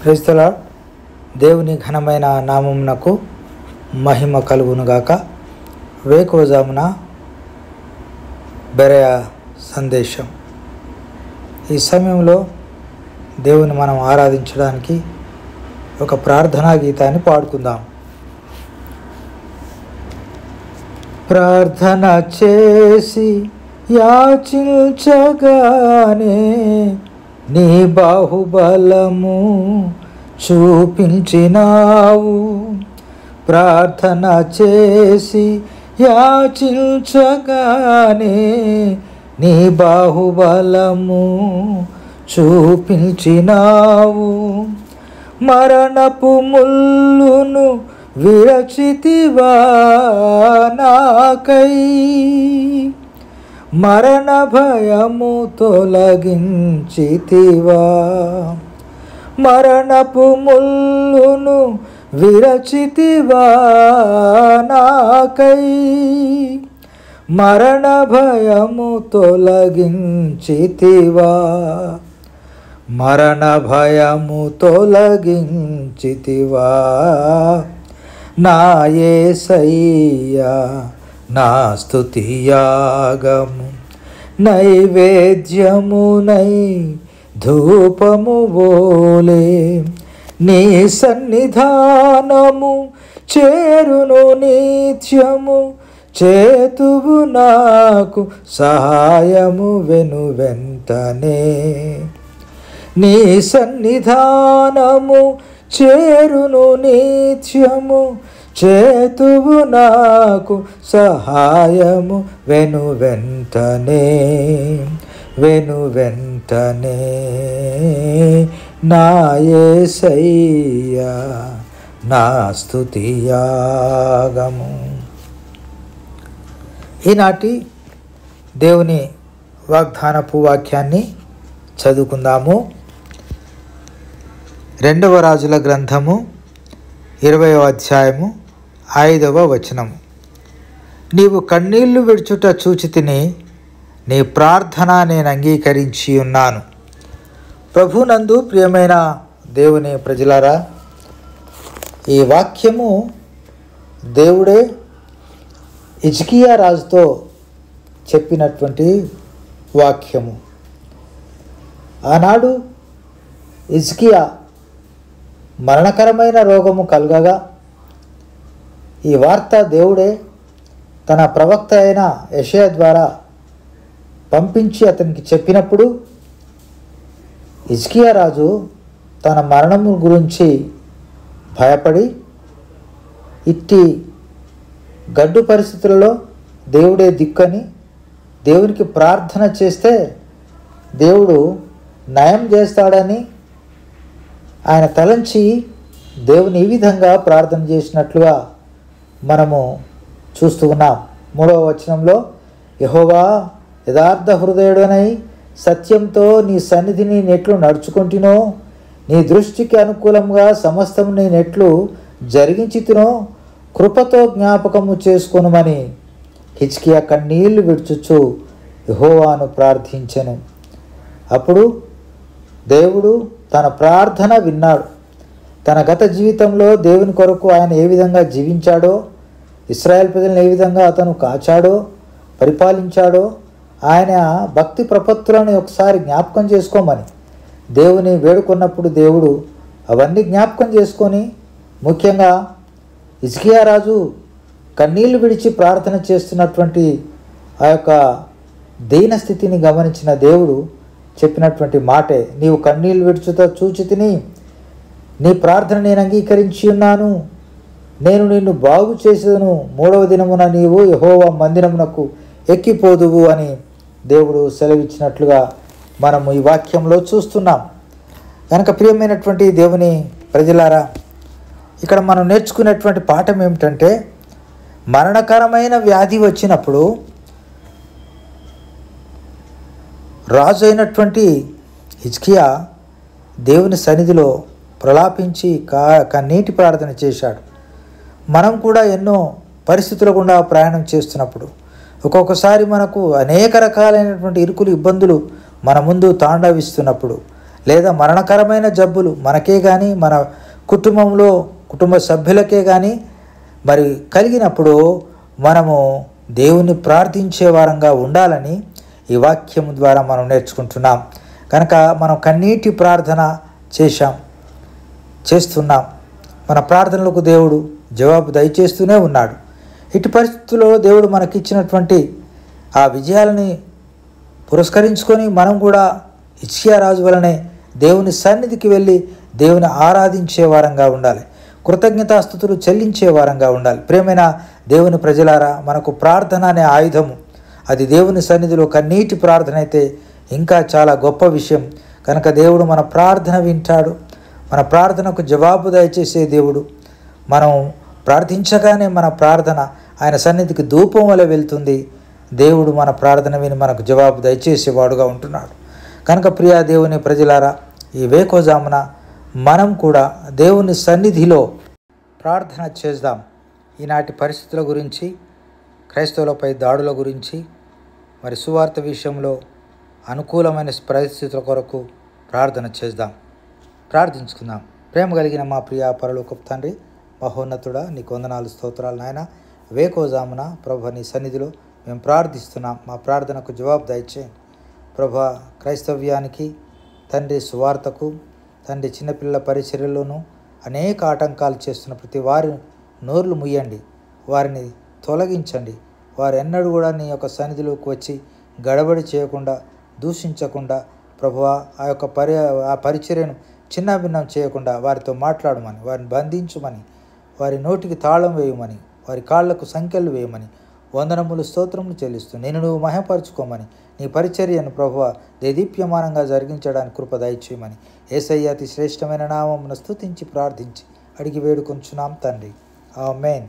Praise the lord. దేవుని ఘనమైన నామమునకు మహిమ కలుగునుగాక. వేకువజామున బెరయ సందేశం. ఈ సమయంలో దేవుని మనం ఆరాధించడానికి ఒక ప్రార్థనా గీతాన్ని పాడుకుందాం. ప్రార్థన చేసి యాచించగానే నీ బాహుబలము చూపించినావు. ప్రార్థన చేసి యాచించగానే నీ బాహుబలము చూపించినావు. మరణపు ముల్లును విరచితివా నాకై, మరణ భయము తొలగించితివా. మరణపు ముల్లును విరచితివా నాకై, మరణ భయము తొలగించితివా. మరణ భయము తొలగించితివా. నా యేసయ్యా నా స్తుతియాగము నైవేద్యమునై ధూపము వోలే నీ సన్నిధానము చేరును నిత్యము. చేతువు నాకు సహాయము వెను వెంటనే. నీ సన్నిధానము చేరును నిత్యము. చేతువు నాకు సహాయము వెను వెంటనే. వెను వెంటనే నా యేసయ్యా నా స్తుతియాగము. ఈనాటి దేవుని వాగ్దానపు వాక్యాన్ని చదువుకుందాము. 2వ రాజుల గ్రంథము 20వ అధ్యాయము 5వ వచనము. నీవు కన్నీళ్లు విడుచుట చూచితిని, నీ ప్రార్థన నేను అంగీకరించి ఉన్నాను. ప్రభునందు ప్రియమైన దేవుని ప్రజలారా, ఈ వాక్యము దేవుడే హిజ్కియా రాజుతో చెప్పినటువంటి వాక్యము. ఆనాడు హిజ్కియా మరణకరమైన రోగము కలగగా ఈ వార్త దేవుడే తన ప్రవక్త అయిన యెషయా ద్వారా పంపించి అతనికి చెప్పినప్పుడు హిజ్కియా రాజు తన మరణము గురించి భయపడి ఇట్టి గడ్డు పరిస్థితులలో దేవుడే దిక్కని దేవునికి ప్రార్థన చేస్తే దేవుడు నయం చేస్తాడని ఆయన తలంచి దేవుని ఈ విధంగా ప్రార్థన చేసినట్లుగా మనము చూస్తూ ఉన్నాం. 3వ వచనంలో, యెహోవా యథార్థ హృదయుడనై సత్యంతో నీ సన్నిధిని నెట్లు నడుచుకుంటునో, నీ దృష్టికి అనుకూలంగా సమస్తము నీ నెట్లు జరిగించితునో కృపతో జ్ఞాపకము చేసుకొనుమని హిజ్కియా కన్నీళ్లు విడుచుచు యెహోవాను ప్రార్థించెను. అప్పుడు దేవుడు తన ప్రార్థన విన్నాడు. తన గత జీవితంలో దేవుని కొరకు ఆయన ఏ విధంగా జీవించాడో, ఇశ్రాయేల్ ప్రజలను ఏ విధంగా అతను కాచాడో, పరిపాలించాడో, ఆయన భక్తి ప్రపత్తులను ఒకసారి జ్ఞాపకం చేసుకోమని దేవుని వేడుకున్నప్పుడు దేవుడు అవన్నీ జ్ఞాపకం చేసుకొని, ముఖ్యంగా హిజ్కియా రాజు కన్నీళ్లు విడిచి ప్రార్థన చేస్తున్నటువంటి ఆ యొక్క దీన స్థితిని గమనించిన దేవుడు చెప్పినటువంటి మాటే, నీవు కన్నీళ్లు విడుచుట చూచితిని, నీ ప్రార్థన నేను అంగీకరించి ఉన్నాను, నేను నిన్ను బాగు చేసేదను, 3వ దినమున నీవు యెహోవా మందిరమునకు ఎక్కిపోదువు అని దేవుడు సెలవిచ్చినట్లుగా మనము ఈ వాక్యంలో చూస్తున్నాం. కనుక ప్రియమైనటువంటి దేవుని ప్రజలారా, ఇక్కడ మనం నేర్చుకునేటువంటి పాఠం ఏమిటంటే, మరణకరమైన వ్యాధి వచ్చినప్పుడు రాజు అయినటువంటి హిజ్కియా దేవుని సన్నిధిలో ప్రలాపించి కన్నీటి ప్రార్థన చేశాడు. మనం కూడా ఎన్నో పరిస్థితుల గుండా ప్రయాణం చేస్తున్నప్పుడు ఒక్కొక్కసారి మనకు అనేక రకాలైనటువంటి ఇరుకులు ఇబ్బందులు మన ముందు తాండవిస్తున్నప్పుడు లేదా మరణకరమైన జబ్బులు మనకే కానీ మన కుటుంబంలో కుటుంబ సభ్యులకే కానీ మరి కలిగినప్పుడు మనము దేవుని ప్రార్థించే వారంగా ఉండాలని ఈ వాక్యం ద్వారా మనం నేర్చుకుంటున్నాం. కనుక మనం కన్నీటి ప్రార్థన చేస్తున్నాం. మన ప్రార్థనలకు దేవుడు జవాబు దయచేస్తూనే ఉన్నాడు. ఇటు పరిస్థితుల్లో దేవుడు మనకిచ్చినటువంటి ఆ విజయాలని పురస్కరించుకొని మనం కూడా హిజ్కియా రాజు వలనే దేవుని సన్నిధికి వెళ్ళి దేవుని ఆరాధించే వారంగా ఉండాలి. కృతజ్ఞతాస్తుతులు చెల్లించే వారంగా ఉండాలి. ప్రియమైన దేవుని ప్రజలారా, మనకు ప్రార్థన అనే ఆయుధము, అది దేవుని సన్నిధిలో కన్నీటి ప్రార్థన అయితే ఇంకా చాలా గొప్ప విషయం. కనుక దేవుడు మన ప్రార్థన వింటాడు. మన ప్రార్థనకు జవాబు దయచేసే దేవుడు. మనం ప్రార్థించగానే మన ప్రార్థన ఆయన సన్నిధికి ధూపం వలె వెళ్తుంది. దేవుడు మన ప్రార్థన విని మనకు జవాబు దయచేసేవాడుగా ఉంటున్నాడు. కనుక ప్రియా దేవుని ప్రజలారా, ఈ వేకోజామున మనం కూడా దేవుని సన్నిధిలో ప్రార్థన చేద్దాం. ఈనాటి పరిస్థితుల గురించి, క్రైస్తవులపై దాడుల గురించి, మరి సువార్త విషయంలో అనుకూలమైన పరిస్థితుల కొరకు ప్రార్థన చేద్దాం. ప్రార్థించుకుందాం. ప్రేమ కలిగిన మా ప్రియ పరలోకపు తండ్రి, మహోన్నతుడా, నీకు వందనాలు, స్తోత్రాలు నాయన. వేకోజామున ప్రభు నీ సన్నిధిలో మేము ప్రార్థిస్తున్నాం. మా ప్రార్థనకు జవాబు దయచేయండి ప్రభా. క్రైస్తవ్యానికి తండ్రి, సువార్తకు తండ్రి, చిన్నపిల్లల పరిచర్యలోనూ అనేక ఆటంకాలు చేస్తున్న ప్రతి వారి నోర్లు ముయ్యండి, వారిని తొలగించండి. వారు ఎన్నడూ కూడా నీ యొక్క సన్నిధిలోకి వచ్చి గడబడి చేయకుండా, దూషించకుండా ప్రభువా, ఆ పరిచర్యను చిన్నాభిన్నం చేయకుండా వారితో మాట్లాడమని, వారిని బంధించమని, వారి నోటికి తాళం వేయమని, వారి కాళ్లకు సంఖ్యలు వేయమని వందనములు, స్తోత్రములు చెల్లిస్తూ నేను నువ్వు మహిమపరచుకోమని, నీ పరిచర్యను ప్రభువా దేదీప్యమానంగా జరిగించడానికి కృప దయచేయమని యేసయ్య అతి శ్రేష్టమైన నామమున స్తుతించి ప్రార్థించి అడిగి వేడుకొంచున్నాం తండ్రి. ఆమేన్.